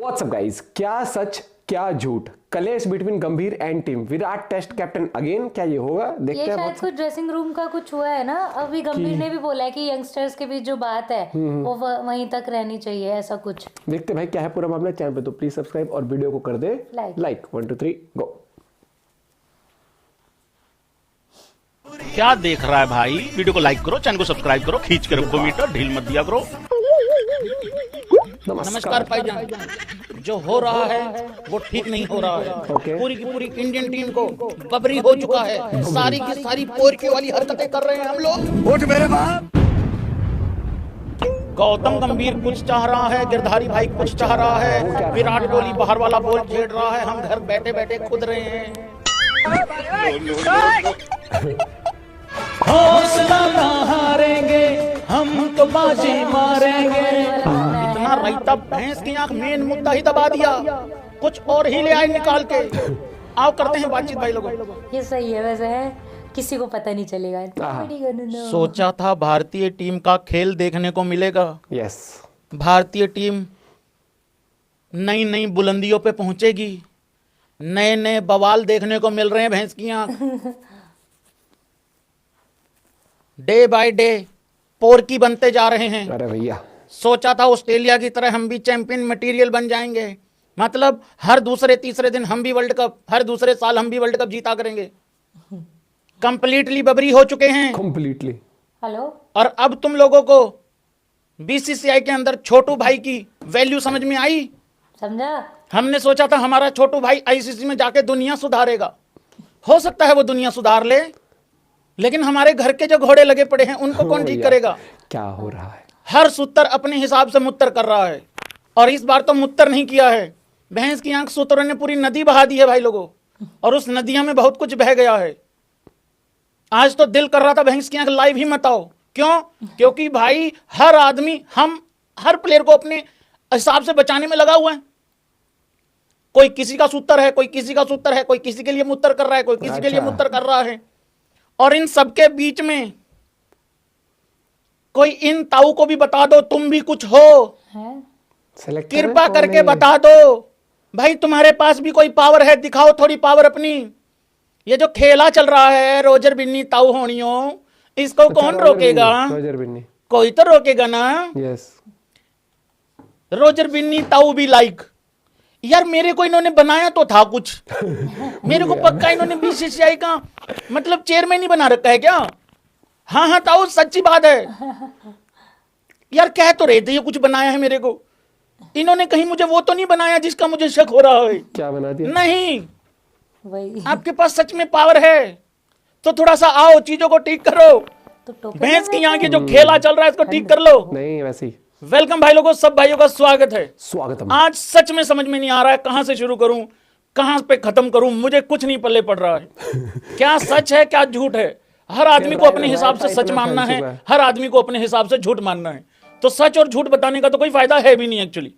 WhatsApp guys, क्या सच क्या झूठ, कलेश between Gambhir and team, Virat test captain again, क्या ये होगा? देखते ये हैं। शायद कुछ ड्रेसिंग रूम का कुछ हुआ है ना। अभी गंभीर ने भी बोला है कि यंगस्टर्स के बीच जो बात है वो वहीं तक रहनी चाहिए, ऐसा कुछ। देखते हैं भाई क्या है पूरा मामला। चैनल पे तो प्लीज सब्सक्राइब और वीडियो को कर दे लाइक। 1 2 3 गो। क्या देख रहा है भाई? वीडियो को लाइक करो, चैनल को सब्सक्राइब करो, खींच के रखो मीटर, ढील मत दिया करो। नमस्कार भाईजान। जो हो रहा है वो ठीक नहीं हो रहा है। पूरी की पूरी इंडियन टीम को बबरी हो चुका है। सारी की सारी पोरकी वाली हरकतें कर रहे हैं हम लोग। उठ मेरे बाप। गौतम गंभीर कुछ चाह रहा है, गिरधारी भाई कुछ चाह रहा है, विराट कोहली बाहर वाला बॉल छेड़ रहा है, हम घर बैठे बैठे खुद रहे हैं। हौसला ना हारेंगे, हम तो बाजी मारेंगे। इतना रायता भैंस की आंख, मेन मुद्दा ही दबा दिया, कुछ और ही ले आए निकाल के। आओ करते हैं बातचीत भाई लोगों। ये सही है वैसे, है किसी को पता नहीं चलेगा। सोचा था भारतीय टीम का खेल देखने को मिलेगा। यस, भारतीय टीम नई नई बुलंदियों पे पहुंचेगी, नए नए बवाल देखने को मिल रहे हैं भैंस की आंख। डे बाय डे पोरकी बनते जा रहे हैं। अरे भैया, सोचा था ऑस्ट्रेलिया की तरह हम भी चैंपियन मटेरियल बन जाएंगे, मतलब हर दूसरे तीसरे दिन हम भी वर्ल्ड कप, हर दूसरे साल हम भी वर्ल्ड कप जीता करेंगे। कंप्लीटली बबरी हो चुके हैं, कंप्लीटली। हेलो। और अब तुम लोगों को बीसीसीआई के अंदर छोटू भाई की वैल्यू समझ में आई? समझा? हमने सोचा था हमारा छोटू भाई आईसीसी में जाके दुनिया सुधारेगा। हो सकता है वो दुनिया सुधार ले, लेकिन हमारे घर के जो घोड़े लगे पड़े हैं उनको कौन ठीक करेगा? क्या हो रहा है? हर सूत्र अपने हिसाब से मुत्तर कर रहा है, और इस बार तो मुत्तर नहीं किया है। भैंस की आंख सूत्रों ने पूरी नदी बहा दी है भाई लोगों, और उस नदिया में बहुत कुछ बह गया है। आज तो दिल कर रहा था भैंस की आंख लाइव ही मत आओ। क्यों? क्योंकि भाई हर आदमी, हम हर प्लेयर को अपने हिसाब से बचाने में लगा हुआ है। कोई किसी का सूत्र है, कोई किसी का सूत्र है, कोई किसी के लिए मुत्तर कर रहा है, कोई किसी के लिए मुत्तर कर रहा है। और इन सबके बीच में कोई इन ताऊ को भी बता दो तुम भी कुछ हो, कृपा करके बता दो भाई, तुम्हारे पास भी कोई पावर है, दिखाओ थोड़ी पावर अपनी। ये जो खेला चल रहा है रोजर बिन्नी ताऊ होनियों, इसको कौन रोकेगा? रोजर बिन्नी कोई तो रोकेगा ना। यस, रोजर बिन्नी ताऊ भी लाइक, यार मेरे को इन्होंने बनाया तो था कुछ। मेरे को पक्का इन्होंने बीसीसीआई का मतलब चेयरमैन ही बना रखा है क्या? हाँ हाँ ताऊ, सच्ची बात है यार, कह तो रहे थे ये कुछ बनाया है मेरे को। इन्होंने कहीं मुझे वो तो नहीं बनाया जिसका मुझे शक हो रहा है? क्या बना दिया? नहीं, वही। आपके पास सच में पावर है तो थोड़ा सा आओ, चीजों को ठीक करो। तो भैंस की आंखें जो खेला चल रहा है इसको ठीक कर लो। नहीं वैसे ही। वेलकम भाई लोगों, सब भाइयों का स्वागत है। स्वागतम। आज सच में समझ में नहीं आ रहा है कहां से शुरू करूं, कहां पे खत्म करूं, मुझे कुछ नहीं पल्ले पड़ रहा है। क्या सच है क्या झूठ है? हर आदमी को अपने हिसाब से सच मानना है, हर आदमी को अपने हिसाब से झूठ मानना है। तो सच और झूठ बताने का तो कोई फायदा है भी नहीं एक्चुअली।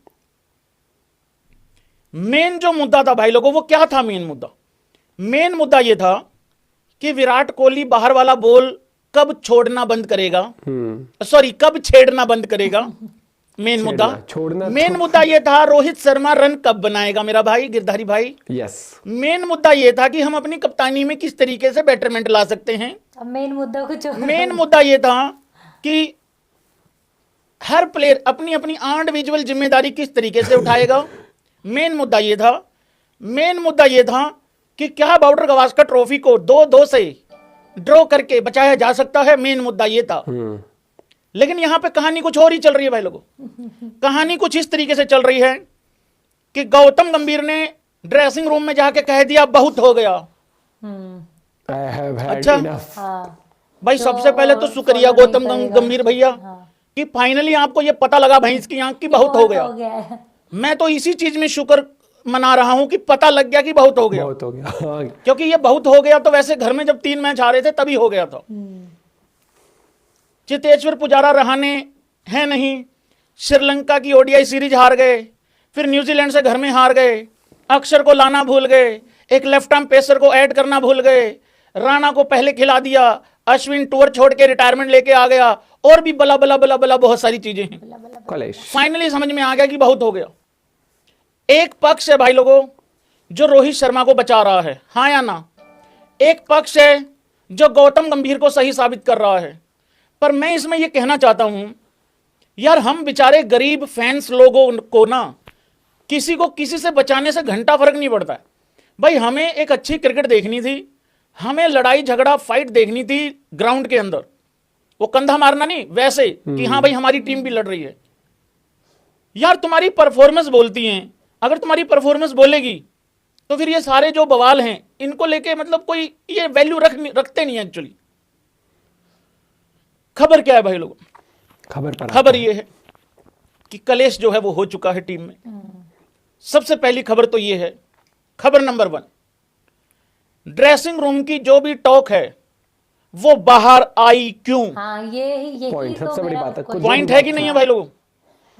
मेन जो मुद्दा था भाई लोगों, वो क्या था? मेन मुद्दा ये था कि विराट कोहली बाहर वाला बॉल कब छोड़ना बंद करेगा, सॉरी कब छेड़ना बंद करेगा। मेन मुद्दा ये था रोहित शर्मा रन कब बनाएगा मेरा भाई गिरधारी भाई। यस, मेन मुद्दा ये था कि हम अपनी कप्तानी में किस तरीके से बेटरमेंट ला सकते हैं। अब मेन मुद्दा कुछ और। मेन मुद्दा ये था कि हर प्लेयर अपनी अपनी इंडिविजुअल जिम्मेदारी किस तरीके से उठाएगा। मेन मुद्दा ये था कि क्या बॉर्डर गवास्कर ट्रॉफी को 2-2 से ड्रॉ करके बचाया जा सकता है। मेन मुद्दा ये था। लेकिन यहां पे कहानी कुछ और ही चल रही है भाई लोगों। कहानी कुछ इस तरीके से चल रही है कि गौतम गंभीर ने ड्रेसिंग रूम में जाके कह दिया बहुत हो गया। अच्छा हाँ। भाई, सबसे पहले तो शुक्रिया गौतम गंभीर भैया कि फाइनली आपको ये पता लगा भैंस की आंख की बहुत हो गया। मैं तो इसी चीज में शुक्र मना रहा हूं कि पता लग गया कि बहुत हो गया। क्योंकि ये बहुत हो गया तो वैसे घर में जब 3 मैच हारे थे तभी हो गया था। चेतेश्वर पुजारा रहाने हैं नहीं, श्रीलंका की ओडीआई सीरीज हार गए, फिर न्यूजीलैंड से घर में हार गए, अक्षर को लाना भूल गए, एक लेफ्ट आर्म पेसर को ऐड करना भूल गए, राणा को पहले खिला दिया, अश्विन टूर छोड़ के रिटायरमेंट लेके आ गया, और भी बला बला बला बला बहुत सारी चीजें हैं। फाइनली समझ में आ गया कि बहुत हो गया। एक पक्ष है भाई लोगों जो रोहित शर्मा को बचा रहा है, हाँ या ना, एक पक्ष है जो गौतम गंभीर को सही साबित कर रहा है। पर मैं इसमें यह कहना चाहता हूं यार, हम बेचारे गरीब फैंस लोगों को ना किसी को किसी से बचाने से घंटा फर्क नहीं पड़ता है भाई। हमें एक अच्छी क्रिकेट देखनी थी, हमें लड़ाई झगड़ा फाइट देखनी थी ग्राउंड के अंदर, वो कंधा मारना नहीं, वैसे कि हाँ भाई हमारी टीम भी लड़ रही है। यार तुम्हारी परफॉर्मेंस बोलती है, अगर तुम्हारी परफॉर्मेंस बोलेगी तो फिर ये सारे जो बवाल हैं इनको लेके मतलब कोई ये वैल्यू रखते नहीं है एक्चुअली। खबर क्या है भाई लोगों? खबर ये है कि कलेश जो है वो हो चुका है टीम में। सबसे पहली खबर तो ये है, खबर नंबर 1, ड्रेसिंग रूम की जो भी टॉक है वो बाहर आई क्यों? हाँ, यही पॉइंट, तो सबसे बड़ी मेरा बात है। क्वेश्चन पॉइंट है कि नहीं है भाई लोगों?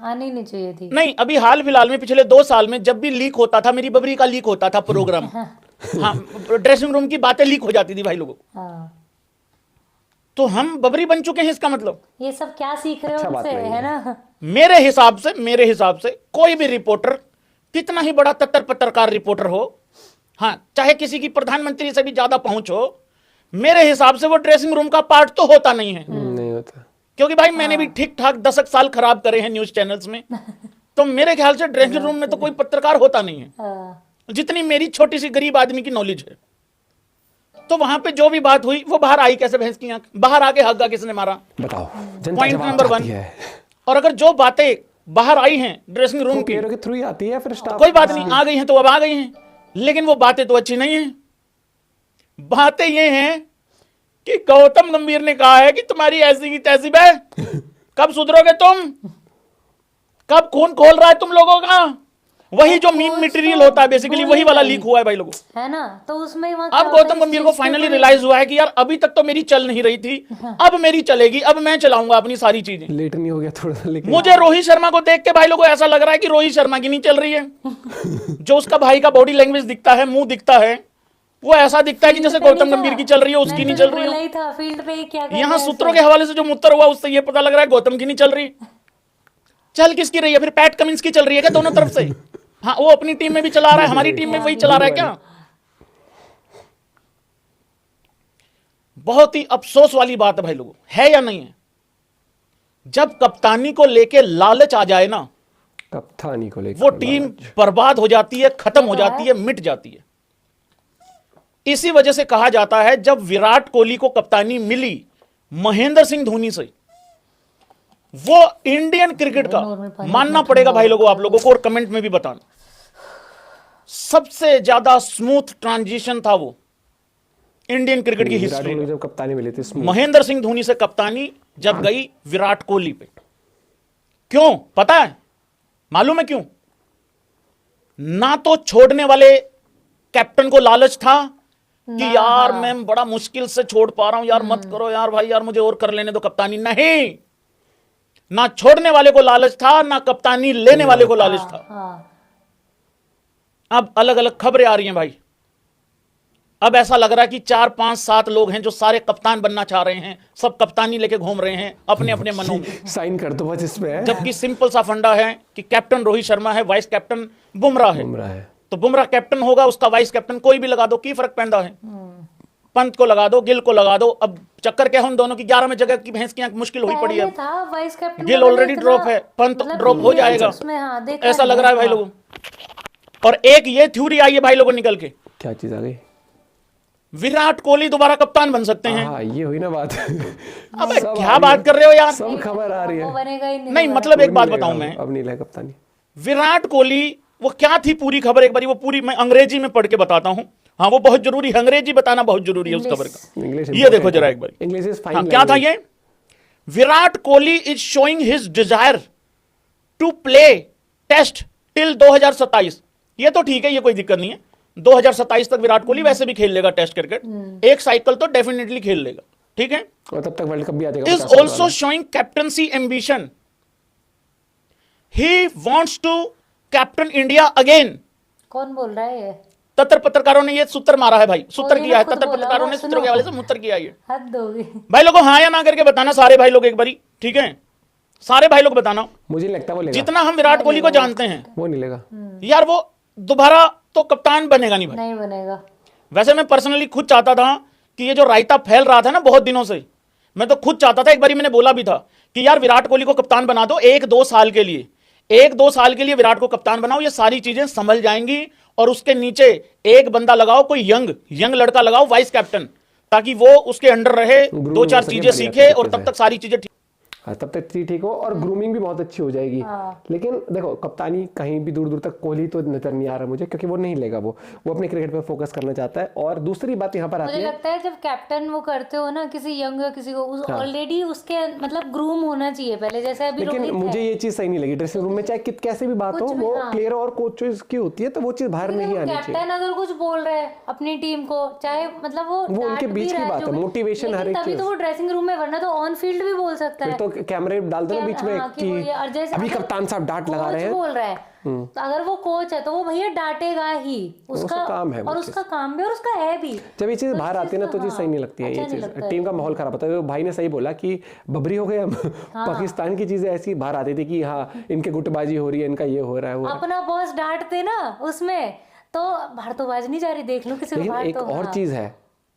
आनी नहीं चाहिए थी। नहीं, अभी हाल फिलहाल में पिछले 2 साल में जब भी लीक होता था, मेरी बबरी का लीक होता था प्रोग्राम, हाँ, ड्रेसिंग रूम की बातें लीक हो जाती थी भाई लोगों। हाँ, तो हम बबरी बन चुके हैं, इसका मतलब ये सब क्या सीख रहे हो अच्छा बात उनसे, नहीं है ना? मेरे हिसाब से कोई भी रिपोर्टर, कितना ही बड़ा तत्तर पत्रकार रिपोर्टर हो, हाँ, चाहे किसी की प्रधानमंत्री से भी ज्यादा पहुंच हो, मेरे हिसाब से वो ड्रेसिंग रूम का पार्ट तो होता नहीं है। नहीं होता, क्योंकि भाई मैंने भी ठीक ठाक 10 साल खराब करे हैं न्यूज चैनल्स में, तो मेरे ख्याल से ड्रेसिंग रूम में तो कोई पत्रकार होता नहीं है, हाँ, जितनी मेरी छोटी सी गरीब आदमी की नॉलेज है। तो वहां पे जो भी बात हुई वो बाहर आई कैसे? भैंस की आंख बाहर आके हग्गा किसने मारा? बताओ, जनता पॉइंट जवाब नंबर चाहती 1। है। और अगर जो बातें बाहर आई हैं ड्रेसिंग रूम की, प्लेयरों के थ्रू ही आती है, फिर स्टाफ कोई बात नहीं, आ गई हैं तो अब आ गई हैं, लेकिन वो बातें तो अच्छी नहीं है। बातें ये हैं कि गौतम गंभीर ने कहा है कि तुम्हारी ऐसी की तहसीब है, कब सुधरोगे तुम, कब खून खोल रहा है तुम लोगों का? वही जो मीम मटेरियल होता है बेसिकली वही वाला लीक हुआ है भाई लोगों, है ना? तो उसमें वहाँ अब गौतम गंभीर को फाइनली रियलाइज हुआ है कि यार अभी तक तो मेरी चल नहीं रही थी, अब मेरी चलेगी, अब मैं चलाऊंगा अपनी सारी चीजें। लेट नहीं हो गया थोड़ा सा, लेकिन मुझे रोहित शर्मा को देख के भाई लोगों ऐसा लग रहा है कि रोहित शर्मा की नहीं चल रही है। जो उसका भाई का बॉडी लैंग्वेज दिखता है, मुंह दिखता है, वो ऐसा दिखता है कि जैसे गौतम गंभीर की चल रही है, उसकी नहीं चल रही है। था फील्ड पे क्या कर यहाँ रहा है सूत्रों के हवाले से जो मुत्तर हुआ उससे ये पता लग रहा है गौतम की नहीं चल रही। चल किसकी रही है फिर? पैट कमिंस की चल रही है क्या दोनों तरफ से? हाँ, वो अपनी टीम में भी चला रहा है, हमारी टीम में वही चला रहा है क्या? बहुत ही अफसोस वाली बात है भाई लोगों, है या नहीं है? जब कप्तानी को लेके लालच आ जाए ना, कप्तानी को लेकर वो टीम बर्बाद हो जाती है, खत्म हो जाती है, मिट जाती है। इसी वजह से कहा जाता है जब विराट कोहली को कप्तानी मिली महेंद्र सिंह धोनी से, वो इंडियन क्रिकेट का मानना पड़ेगा भाई लोगों, आप लोगों को, और कमेंट में भी बताना, सबसे ज्यादा स्मूथ ट्रांजिशन था वो इंडियन क्रिकेट की हिस्ट्री में। जब कप्तानी मिली थी महेंद्र सिंह धोनी से कप्तानी जब गई विराट कोहली पे, क्यों पता है? मालूम है क्यों? ना तो छोड़ने वाले कैप्टन को लालच था कि यार मैं बड़ा मुश्किल से छोड़ पा रहा हूं, यार मत करो यार भाई, यार मुझे और कर लेने दो कप्तानी, नहीं, ना छोड़ने वाले को लालच था, ना कप्तानी लेने वाले को लालच था। अब अलग अलग खबरें आ रही हैं भाई, अब ऐसा लग रहा है कि 4 5 7 लोग हैं जो सारे कप्तान बनना चाह रहे हैं, सब कप्तानी लेके घूम रहे हैं अपने अपने मनों में। साइन कर दो बस इसमें। जबकि सिंपल सा फंडा है कि कैप्टन रोहित शर्मा है, वाइस कैप्टन बुमराह है, तो बुमराह कैप्टन होगा, उसका वाइस कैप्टन कोई भी लगा दो, की फर्क पैदा है? पंत को लगा दो, गिल को लगा दो। अब चक्कर क्या है उन दोनों की? 11 में जगह की भैंस की आंख मुश्किल हुई पड़ी है। गिल ऑलरेडी ड्रॉप है, पंत ड्रॉप हो जाएगा, ऐसा लग रहा है भाई लोगों। और एक ये थ्योरी आई है भाई लोगों निकल के, क्या चीज आ गई? विराट कोहली दोबारा कप्तान बन सकते हैं। हाँ, ये हुई ना बात। अब क्या बात कर रहे हो यार? सब खबर आ रही है। नहीं मतलब एक बात बताऊं मैं, अब नहीं ले कप्तानी विराट कोहली वो क्या थी पूरी खबर, एक बारी वो पूरी मैं अंग्रेजी में पढ़ के बताता हूं। हाँ, वो बहुत जरूरी है, अंग्रेजी बताना बहुत जरूरी है उस खबर का। ये देखो जरा एक बार, इंग्लिश इज फाइन। हाँ, क्या था ये? Virat Kohli is showing his desire to play test till 2027। ये तो ठीक है, ये कोई दिक्कत नहीं है, 2027 तक विराट कोहली वैसे भी खेल लेगा टेस्ट क्रिकेट, एक साइकिल तो डेफिनेटली खेल लेगा, ठीक है। और तब तक वर्ल्ड कप भी आ जाएगा। Is also showing captaincy ambition, he wants to captain India again. कौन बोल रहा है ये? तत्तर पत्रकारों ने ये सूत्र मारा है भाई, सूत्र किया है तत्तर पत्रकारों ने, सूत्रों के हवाले से मूत्र किया है। हद होगी भाई लोगों हाँ या ना करके बताना सारे भाई लोग एक बारी, ठीक है। सारे भाई लोग बताना, मुझे नहीं लगता वो लेगा, जितना हम विराट कोहली को जानते हैं वो नहीं लेगा। यार वो दोबारा तो कप्तान बनेगा नहीं भाई। नहीं बनेगा। वैसे मैं पर्सनली खुद चाहता था कि ये जो रायता फैल रहा था ना बहुत दिनों से, मैं तो खुद चाहता था, एक बारी मैंने बोला भी था कि यार विराट कोहली को कप्तान बना दो 1-2 साल के लिए, 1-2 साल के लिए विराट को कप्तान बनाओ, ये सारी चीजें संभल जाएंगी, और उसके नीचे एक बंदा लगाओ, कोई यंग लड़का लगाओ वाइस कैप्टन, ताकि वो उसके अंडर रहे, Groom 2-4 हो सके चीजें बढ़िया सीखे और तरीके तब से। तक सारी चीजें ठीक। हाँ, तब तक ठीक हो और ग्रूमिंग भी बहुत अच्छी हो जाएगी। लेकिन देखो कप्तानी कहीं भी दूर दूर तक कोहली तो नजर नहीं आ रहा मुझे, क्योंकि वो नहीं लेगा, वो अपने क्रिकेट पे फोकस करना चाहता है। और दूसरी बात यहाँ पर आती मुझे है, लगता है जब कैप्टन वो करते हो ना किसी यंग या किसी को, ऑलरेडी उसके मतलब ग्रूम होना चाहिए पहले, जैसे अभी लेकिन रोहित मुझे है। ये चीज सही नहीं लगी। ड्रेसिंग रूम में चाहे कैसे भी बात हो, कुछ भी, वो हाँ। प्लेयर और कोचेस की होती है, तो वो चीज बाहर नहीं आनी चाहिए। कैप्टन अगर कुछ बोल रहा है अपनी टीम को, चाहे मतलब वो उनके डांट भी बीच की रहा है, बात जो है, भी, मोटिवेशन हर लेकिन एक तभी चीज। तो वो ड्रेसिंग रूम में, वरना तो ऑन फील्ड भी बोल सकता फिर है। तो कैमरे डाल दो ना बीच में हाँ, कि वो ये- और जैसे अभी अगर कप्तान साहब डांट लगा कोच रहे हैं। बोल रहा है, तो अगर वो कोच है तो वो भैया डांटेगा ही, उसका काम है वो और चीज़। उसका काम भी और उसका है भी। जब ये चीज बाहर आती है ना तो चीज हाँ, सही नहीं लगती है, अच्छा ये नहीं चीज लगता है। टीम का माहौल खराब होता है। तो भाई ने सही बोला कि बबरी हो गए हम। पाकिस्तान की चीजें ऐसी बाहर आती थी कि हाँ इनके गुटबाजी हो रही है, इनका ये हो रहा है वो। अपना बॉस डांटते ना उसमें, तो बाहर तो बाज नहीं जा रही, देख लो किसी को लेकिन बाहर एक तो। और हाँ। चीज है,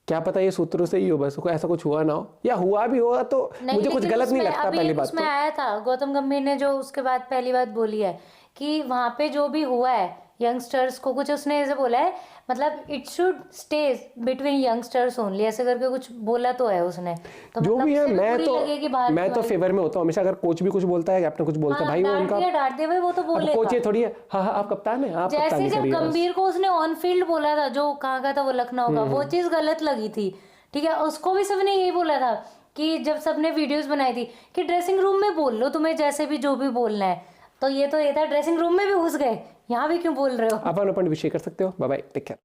क्या पता ये सूत्रों से ही हो, बस ऐसा कुछ हुआ ना हो, या हुआ भी होगा तो नहीं, मुझे कुछ लेकिन गलत नहीं उसमें लगता। अभी पहली एक बात उसमें तो आया था गौतम गंभीर ने, जो उसके बाद पहली बात बोली है कि वहां पे जो भी हुआ है यंगस्टर्स को, कुछ उसने ऐसे बोला है, मतलब it should stay between youngsters only, ऐसे करके कुछ बोला तो है उसने। तो जो मतलब भी है, उससे मैं बुरी लगेगी बाहर मैं की तो बात। फेवर में होता हूँ हमेशा। अगर कोच भी कुछ बोलता है, कैप्टन कुछ बोलता है, हाँ, भाई वो डांट उनका, दिया डांट दिया भाई, वो तो अब बोलेगा। कोच ये थोड़ी है हाँ हाँ आप कप्तान है, आप जैसे कप्तानी जब करिए बस। गंभीर को उसने ऑन फील्ड बोला था, जो कहाँ का था वो लखनऊ का, वो चीज गलत लगी थी। ठीक है, उसको भी सबने यही बोला था कि जब सबने वीडियोस बनाई थी कि ड्रेसिंग रूम में बोल लो तुम्हें जैसे भी जो भी बोलना है, तो ये था ड्रेसिंग रूम में भी घुस गए, यहाँ भी क्यों बोल रहे हो। आप अपना पॉइंट भी शेयर कर सकते हो। Bye bye, take care.